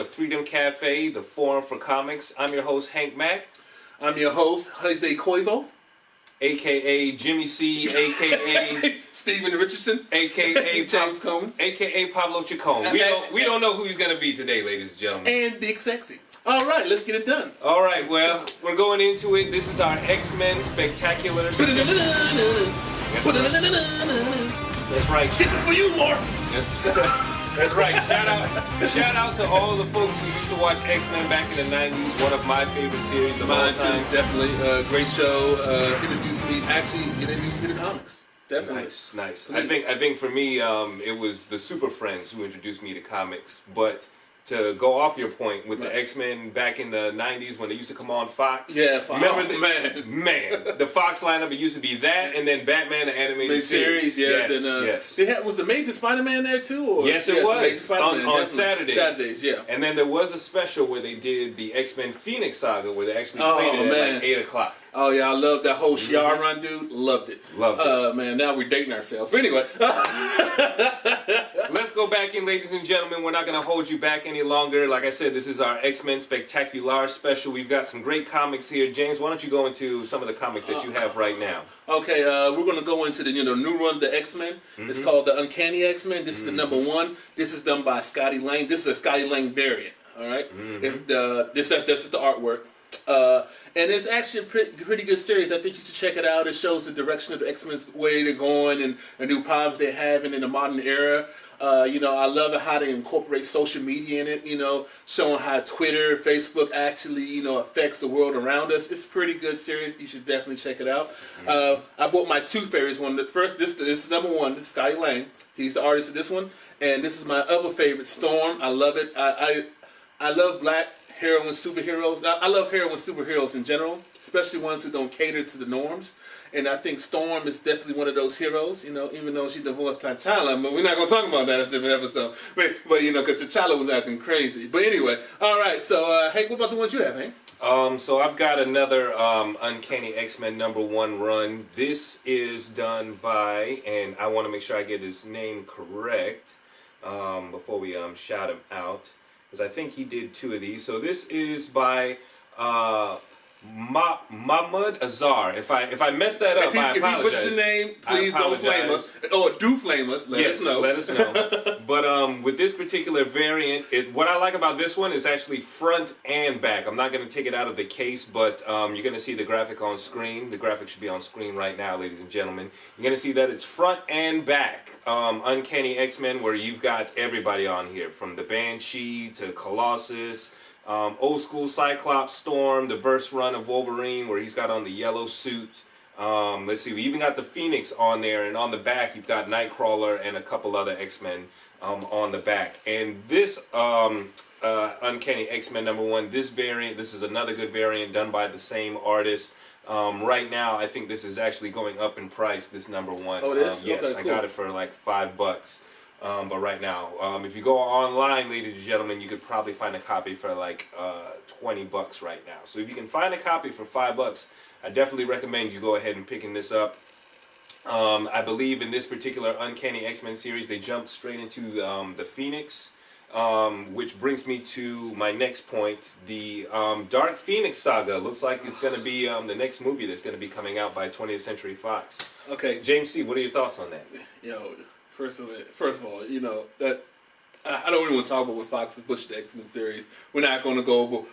of Freedom Cafe, the forum for comics. I'm your host, Hank Mack. I'm your host, Jose Coivo. A.K.A. Jimmy C, A.K.A. Stephen Richardson. A.K.A. James Coleman. A.K.A. Pablo Chacon. We don't know who he's going to be today, ladies and gentlemen. And Big Sexy. All right, let's get it done. All right, well, we're going into it. This is our X-Men Spectacular. That's right. This is for you, Morph. That's right. Shout out to all the folks who used to watch X-Men back in the 90s. One of my favorite series of all time. Definitely. Great show. Introduced me to comics. Definitely. Nice. Please. I think for me, it was the Super Friends who introduced me to comics. But to go off your point with the X-Men back in the 90s when they used to come on Fox. Yeah, Fox. Man, the Fox lineup, it used to be that and then Batman the Animated Series. Yeah, yes. Was Amazing Spider-Man there too? Or? Yes, it was. On Saturdays. Saturdays, yeah. And then there was a special where they did the X-Men Phoenix Saga where they actually played it at like 8 o'clock. Oh yeah, I love that whole Shiar run, dude. Loved it. Man, now we're dating ourselves. But anyway. Let's go back in, ladies and gentlemen. We're not going to hold you back any longer. Like I said, this is our X-Men Spectacular special. We've got some great comics here. James, why don't you go into some of the comics that you have right now? Okay, we're going to go into the new run, the X-Men. It's called the Uncanny X-Men. This is the number one. This is done by Scotty Lang. This is a Scotty Lang variant. All right, that's just the artwork. And it's actually a pretty good series. I think you should check it out. It shows the direction of the X-Men's way they're going and the new problems they're having in the modern era. I love how they incorporate social media in it, showing how Twitter, Facebook actually, affects the world around us. It's a pretty good series. You should definitely check it out. I bought my two favorites. This is number one. This is Scotty Lang. He's the artist of this one. And this is my other favorite, Storm. I love it. I love black heroine superheroes. I love heroine superheroes in general, especially ones who don't cater to the norms. And I think Storm is definitely one of those heroes, even though she divorced T'Challa, but we're not going to talk about that in a different episode. But because T'Challa was acting crazy. But anyway, all right, so, Hank, what about the ones you have, Hank? So I've got another Uncanny X-Men number one run. This is done by, and I want to make sure I get his name correct before we shout him out, because I think he did two of these. So this is by Mahmoud Azar. If I mess that up, I apologize. If you butcher the name, please don't flame us. Or do flame us. Let us know. Let us know. But with this particular variant, what I like about this one is actually front and back. I'm not going to take it out of the case, but you're going to see the graphic on screen. The graphic should be on screen right now, ladies and gentlemen. You're going to see that it's front and back. Uncanny X-Men, where you've got everybody on here, from the Banshee to Colossus, old school Cyclops, Storm, the verse run of Wolverine where he's got on the yellow suit. Let's see, we even got the Phoenix on there, and on the back you've got Nightcrawler and a couple other X-Men on the back. And this Uncanny X-Men number one, this is another good variant done by the same artist. Right now I think this is actually going up in price, this number one. Oh, it is? Yes, okay, cool. I got it for like $5. But right now, if you go online, ladies and gentlemen, you could probably find a copy for like $20 right now. So if you can find a copy for $5, I definitely recommend you go ahead and picking this up. I believe in this particular Uncanny X-Men series, they jumped straight into the Phoenix, which brings me to my next point. The Dark Phoenix Saga looks like it's going to be the next movie that's going to be coming out by 20th Century Fox. Okay. James C., what are your thoughts on that? First of all, that I don't really want to talk about what Fox has pushed the X-Men series. We're not going to go over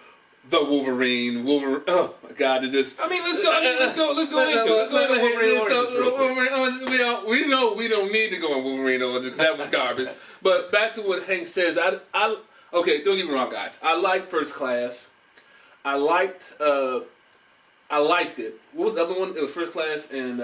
the Wolverine. Oh my God! Let's go into Wolverine origins. We know we don't need to go in Wolverine origins. That was garbage. But back to what Hank says. Okay, don't get me wrong, guys. I like First Class. I liked it. What was the other one? It was First Class and...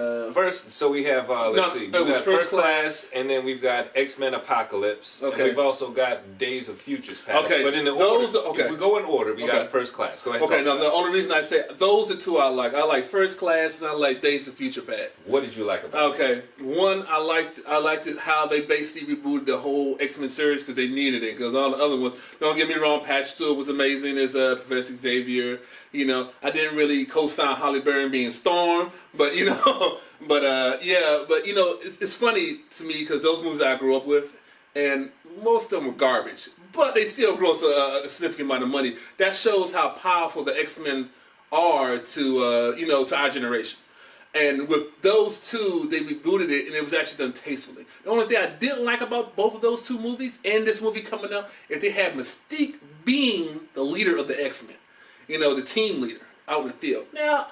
So we have, let's see. We have First Class, and then we've got X-Men Apocalypse. Okay. And we've also got Days of Futures Past. Okay. But in the order, if we go in order, we got First Class. Go ahead. Okay, the only reason I say, those are two I like. I like First Class and I like Days of Future Past. What did you like about it? Okay. One, I liked it how they basically rebooted the whole X-Men series because they needed it. Because all the other ones, don't get me wrong, Patch Stewart was amazing as Professor Xavier. I didn't really co-sign Holly Berry being Storm, but it's funny to me because those movies I grew up with, and most of them were garbage. but they still gross a significant amount of money. That shows how powerful the X-Men are to to our generation. And with those two, they rebooted it, and it was actually done tastefully. The only thing I didn't like about both of those two movies and this movie coming up is they had Mystique being the leader of the X-Men. The team leader out in the field. Now,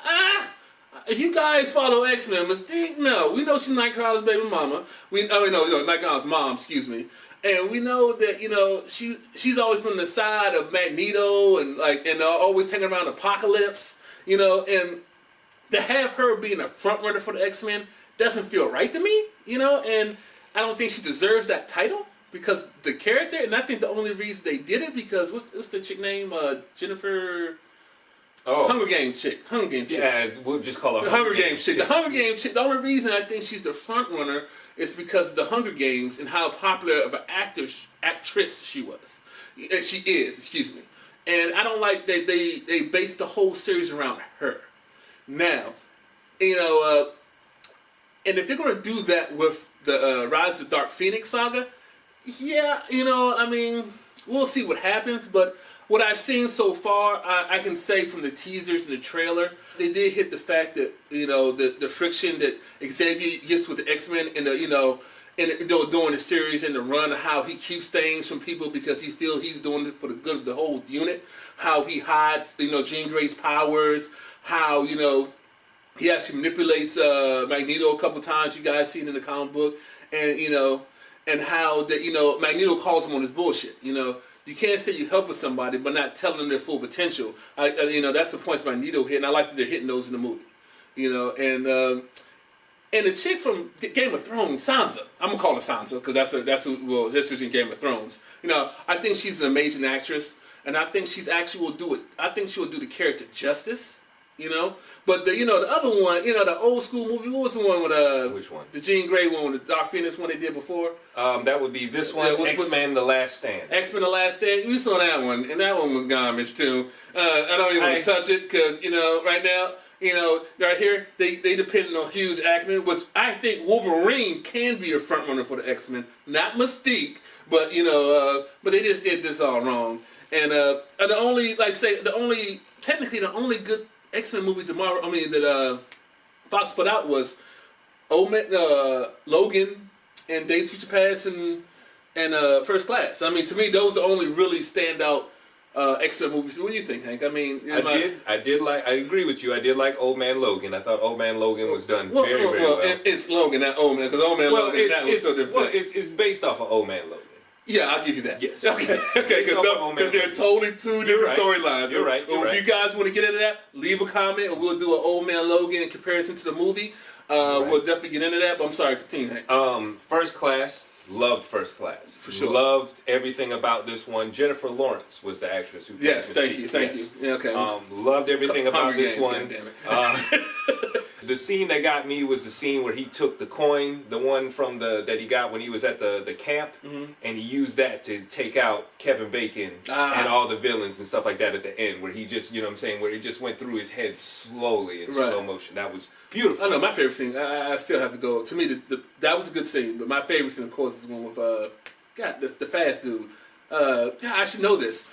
if you guys follow X-Men, Mystique, no. We know she's Nightcrawler's baby mama. Nightcrawler's mom, excuse me. And we know that, she's always been on the side of Magneto and always hanging around Apocalypse, and to have her being a front runner for the X-Men doesn't feel right to me, and I don't think she deserves that title because the character, and I think the only reason they did it because, what's the chick name? Jennifer... Oh. Hunger Games chick. Yeah, we'll just call her the Hunger Games chick. The Hunger Games chick, the only reason I think she's the front runner is because of the Hunger Games and how popular of an actress she was. She is, excuse me. And I don't like that they based the whole series around her. Now, and if they're going to do that with the Rise of Dark Phoenix saga, yeah, we'll see what happens. But what I've seen so far, I can say from the teasers and the trailer, they did hit the fact that, the friction that Xavier gets with the X-Men and during the series and the run, how he keeps things from people because he feels he's doing it for the good of the whole unit, how he hides, Jean Grey's powers, how, he actually manipulates Magneto a couple times. You guys seen in the comic book, and and how that Magneto calls him on his bullshit. You can't say you're helping somebody but not telling them their full potential. That's the points Magneto hit, and I like that they're hitting those in the movie. And the chick from Game of Thrones, Sansa. I'm gonna call her Sansa because that's who's in Game of Thrones. I think she's an amazing actress, and I think she's actually will do it. I think she will do the character justice. But the other one, the old school movie. What was the one with Which one? The Jean Grey one, the Dark Phoenix one they did before. That would be this one. X-Men: The Last Stand. X-Men: The Last Stand. We saw that one, and that one was garbage too. I don't even want to touch it because right now, right here they depend on Hugh Jackman, which I think Wolverine can be a front runner for the X-Men, not Mystique, but but they just did this all wrong. And the only good X-Men movie that Fox put out was Logan and Days of Future Past and First Class. To me, those are the only really standout X-Men movies. What do you think, Hank? I agree with you. I did like Old Man Logan. I thought Old Man Logan was done very well. It's Logan, not Old Man, because Old Man Logan was so different. Well, it's based off of Old Man Logan. Yeah, I'll give you that. Yes. Okay, because they're totally two different storylines. You're right. If you guys want to get into that, leave a comment, and we'll do an Old Man Logan in comparison to the movie. We'll definitely get into that, but I'm sorry, continue, Hank. First Class. Loved First Class. For sure. Loved everything about this one. Jennifer Lawrence was the actress who played Mystique. Thank you. Yeah, okay. Loved everything about this one. Damn it. The scene that got me was the scene where he took the coin, the one from that he got when he was at the camp, and he used that to take out Kevin Bacon and all the villains and stuff like that at the end, where he just, where he just went through his head slowly in slow motion. That was beautiful. I know, my favorite scene, I still have to go, to me, that was a good scene, but my favorite scene, of course, is the one with, the fast dude. I should know this.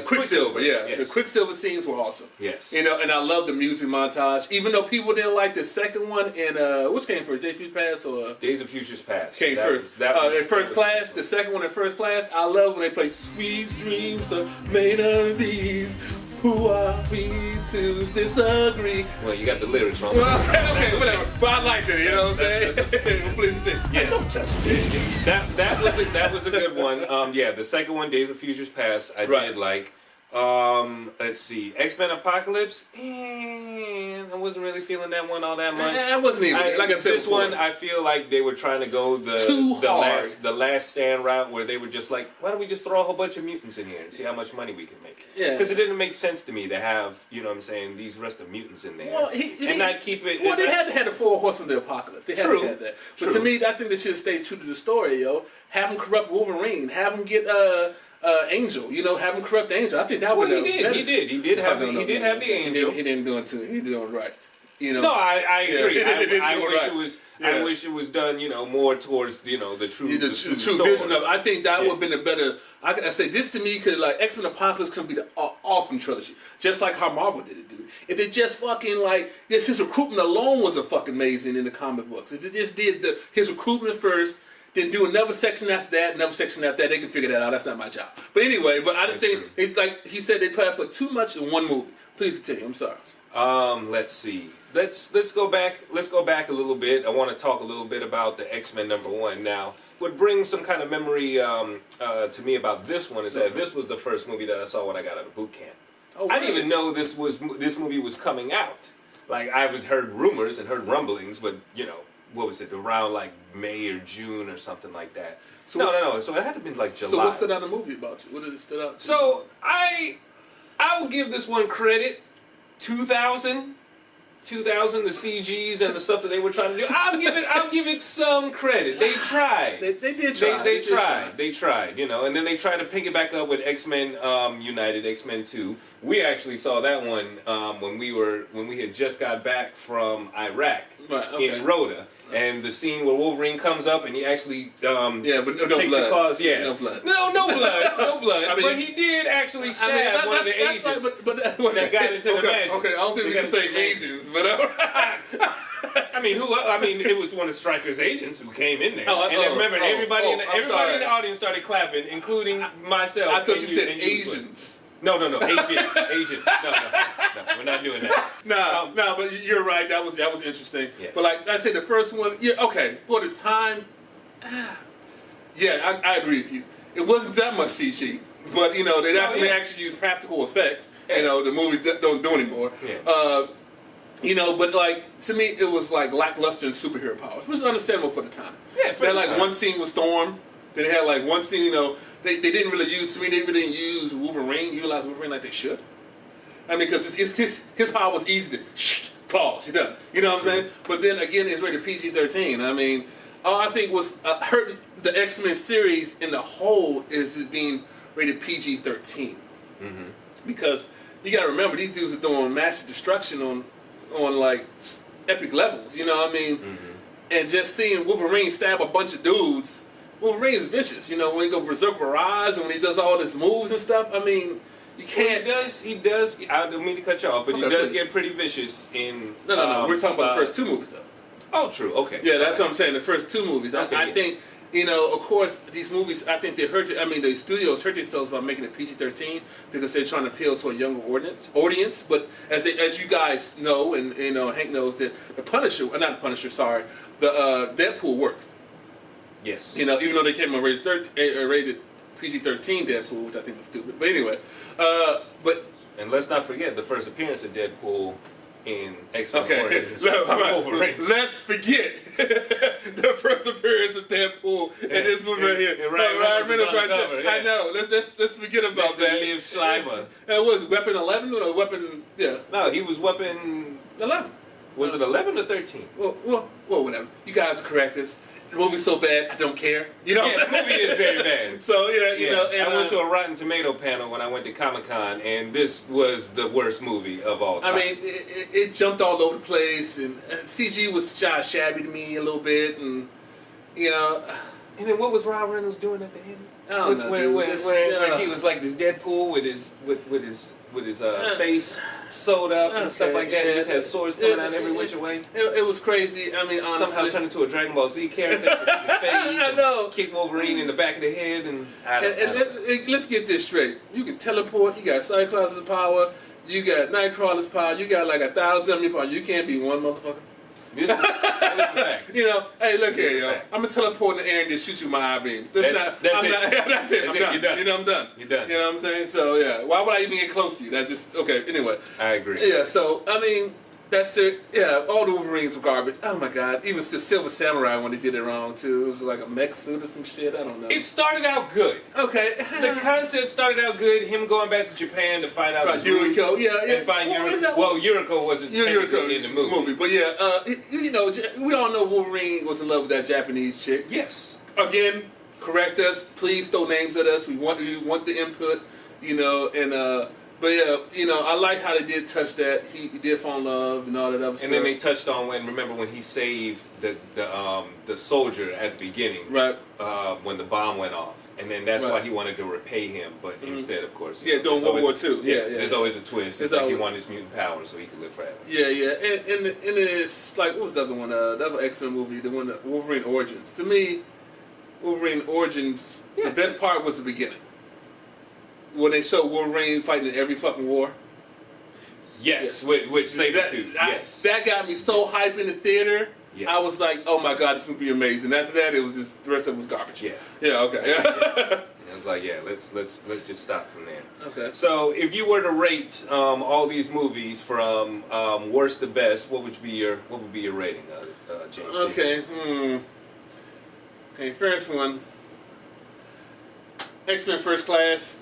Quicksilver, yeah. Yes. The Quicksilver scenes were awesome. Yes. And I love the music montage. Even though people didn't like the second one, and which came first, Days of Future Past or Days of Future's Past came first. In First Class, the second one in First Class. I love when they play "Sweet Dreams Are Made of These." Who are we to disagree? Well, you got the lyrics wrong. Well, okay, whatever. But I liked it, you know what I'm saying? Please, yes. Don't touch me. That was a good one. The second one, Days of Future's Past, I did like. Let's see, X-Men Apocalypse. I wasn't really feeling that one all that much. I wasn't even. Like I said, this one, I feel like they were trying to go the last stand route, where they were just like, why don't we just throw a whole bunch of mutants in here and see how much money we can make? Yeah. Because it didn't make sense to me to have, these rest of mutants in there, not keep it. Well, they had to have the 4 Horsemen of the Apocalypse. They had to have that. But to me, I think they should have stayed true to the story, Have them corrupt Wolverine. Have them get Angel, have him corrupt Angel. I think that would. He did have the Angel. He didn't do it too. He did it right. You know, No, I agree. Yeah. I wish Right. it was. Yeah. I wish it was done, more towards the true, the true vision of. I think that would have been a better. I say this to me could like X-Men Apocalypse could be the awesome trilogy, just like how Marvel did it, dude. If they just fucking like this, his recruitment alone was a fucking amazing in the comic books. If they just did his recruitment first, then do another section after that, another section after that, they can figure that out. That's not my job. But anyway, I just think it's like he said they put too much in one movie. Please continue. I'm sorry. Let's see. Let's go back. Let's go back a little bit. I want to talk a little bit about the X-Men #1 now. What brings some kind of memory to me about this one is that this was the first movie that I saw when I got out of boot camp. Oh, I didn't even know this movie was coming out. Like I had heard rumors and heard rumblings, but what was it, around like May or June or something like that. So no. So it had to be like July. So what stood out in the movie about you? What did it stood out to So I will give this one credit. 2000, the CGs and the stuff that they were trying to do. I'll give it some credit. They tried. They did try. They tried, and then they tried to pick it back up with X-Men United, X-Men 2. We actually saw that one when we had just got back from Iraq in Rhoda. And the scene where Wolverine comes up and he actually but no takes blood. the claws. Yeah, no blood. No blood. I mean, but he did actually stab one of the agents that got into the magic. Okay, I don't think we can say Asians, but I mean, it was one of Stryker's agents who came in there. Remember, everybody in the audience started clapping, including myself. I thought you said Asians. No, agents. No, we're not doing that. No, but you're right. That was interesting. Yes. But like I said, the first one, for the time, I agree with you. It wasn't that much CG, but they actually use practical effects. Yeah. The movies don't do anymore. Yeah. But like to me, it was like lackluster in superhero powers, which is understandable for the time. Yeah, for they the had time. One scene with Storm. Then they had like one scene, they didn't really use. To me, they really didn't use utilize Wolverine like they should. I mean, because his power was easy to claws. He done. You know what I'm saying? But then again, it's rated PG-13. I mean, all I think was hurting the X-Men series in the whole is it being rated PG-13. Mm-hmm. Because you got to remember, these dudes are doing massive destruction on like epic levels. You know what I mean? Mm-hmm. And just seeing Wolverine stab a bunch of dudes. Wolverine's vicious, when he go Berserk Barrage and when he does all his moves and stuff. I mean, you can't. Well, he does. I don't mean to cut you off, but he does get pretty vicious in. No. We're talking about the first two movies, though. Oh, true. Okay. Yeah, that's what I'm saying. The first two movies. I think, of course, these movies. I think the studios hurt themselves by making it PG-13 because they're trying to appeal to a younger audience. But as you guys know, and Hank knows that the Deadpool works. Yes. Even though they came on rated PG-13 Deadpool, which I think was stupid. But anyway, and let's not forget the first appearance of Deadpool in X-Men. Okay, let's forget the first appearance of Deadpool in this one right here. Ryan Reynolds right there. Yeah. I know. Let's forget about Mr. that. Liv Schreiber. Was it Weapon 11 or Weapon? Yeah. No, he was Weapon 11. Was it 11 or 13? Well, whatever. You guys correct us. The movie's so bad, I don't care. The movie is very bad. So and I went to a Rotten Tomato panel when I went to Comic-Con, and this was the worst movie of all time. I mean, it jumped all over the place, and CG was shabby to me a little bit, and And then what was Ryan Reynolds doing at the end? I don't know, when he was like this Deadpool with his face sewed up and stuff like that. He just had swords coming out every which way. It was crazy. I mean, honestly, somehow turned into a Dragon Ball Z character. I know. Kick Wolverine in the back of the head, and let's get this straight. You can teleport. You got Cyclops' power. You got Nightcrawler's power. You got like 1,000 of your power. You can't be one motherfucker. That is a fact. Hey, look here, yo. I'm gonna teleport in the air and just shoot you with my eye beams. That's it. That's it. I'm done. You're done. I'm done. You're done. You know what I'm saying? So yeah, why would I even get close to you? That's just okay. Anyway, I agree. Yeah. So I mean, that's it. Yeah. All the Wolverines were garbage. Oh my god. Even the Silver Samurai when they did it wrong too. It was like a mech suit or some shit. I don't know. It started out good. Okay. The concept started out good. Him going back to Japan to find out his roots. Yeah. And find Yuriko. Well, Yuriko wasn't technically in the movie. But yeah, we all know Wolverine was in love with that Japanese chick. Yes. Again, correct us. Please throw names at us. We want the input. But yeah, I like how they did touch that. He did fall in love and all that other stuff. And then they touched on when he saved the soldier at the beginning, right? When the bomb went off, and then that's Right. why he wanted to repay him, but instead, of course, during World War II. Yeah. There's always a twist. It's like he wanted his mutant power so he could live forever. Yeah, and it's like, what was the other one? The other X-Men movie, the one, Wolverine Origins. To me, Wolverine Origins, the best part was the beginning. When they showed Wolverine fighting in every fucking war. Yes, with Sabretooth. Yes. That got me so hyped in the theater. Yes. I was like, oh my god, this would be amazing. After that, it was just, the rest of it was garbage. Yeah. Yeah, okay. Yeah. I was like, yeah, let's just stop from there. Okay. So, if you were to rate all these movies from worst to best, what would be your rating, James? Okay. Okay, first one. X-Men First Class.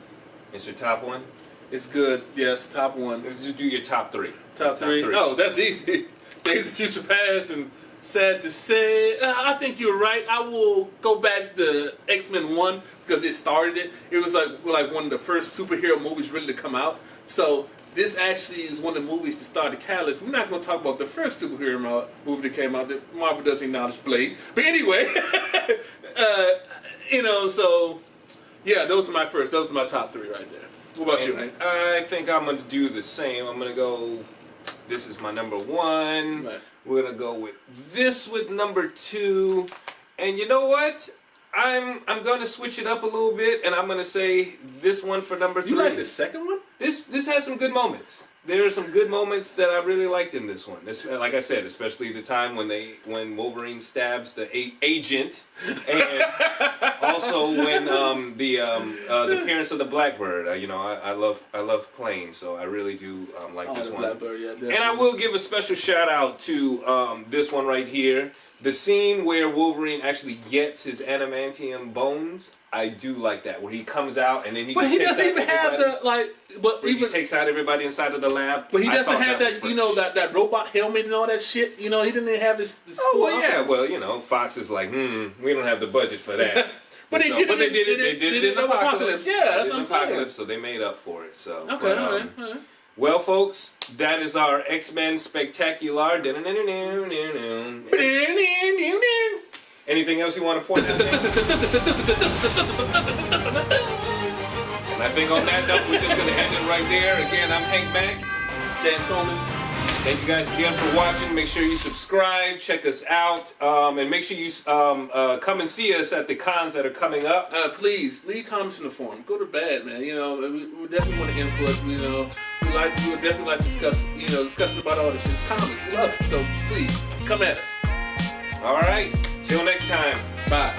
It's your top one? It's good. Yes, top one. Let's just do your top three. Top three. Oh, that's easy. Days of Future Past and sad to say. I think you're right. I will go back to X-Men 1 because it started it. It was like one of the first superhero movies really to come out. So this actually is one of the movies to start the catalyst. We're not going to talk about the first superhero movie that came out that Marvel doesn't acknowledge, Blade. But anyway, so yeah, those are my top three right there. What about you, man? I think I'm going to do the same. I'm going to go, this is my number one. Right. We're going to go with this with number two. And you know what? I'm going to switch it up a little bit, and I'm going to say this one for number three. You like the second one? This has some good moments. There are some good moments that I really liked in this one. This, like I said, especially the time when Wolverine stabs the agent, and also when the parents of the Blackbird. I love planes, so I really do like this one. Blackbird, yeah, definitely. And I will give a special shout out to this one right here. The scene where Wolverine actually gets his adamantium bones, I do like that. Where he comes out and then he But just he takes doesn't out even have everybody. the, like... But Where he takes out everybody inside of the lab. But he doesn't have was that, fresh. that robot helmet and all that shit. He didn't even have this Oh, well, yeah. Well, Fox is like, we don't have the budget for that. But they did it in Apocalypse. Yeah, that's what I'm saying. So they made up for it. So okay, all right. Well, folks, that is our X-Men Spectacular. Anything else you want to point out? And I think on that note, we're just going to end it right there. Again, I'm Hank Mack. James Coleman. Thank you guys again for watching. Make sure you subscribe, check us out, and make sure you come and see us at the cons that are coming up. Please leave comments in the forum. Go to bed, man. We definitely want to input. We would definitely like to discussing about all this shit. It's comics. We love it. So please come at us. All right. Till next time. Bye.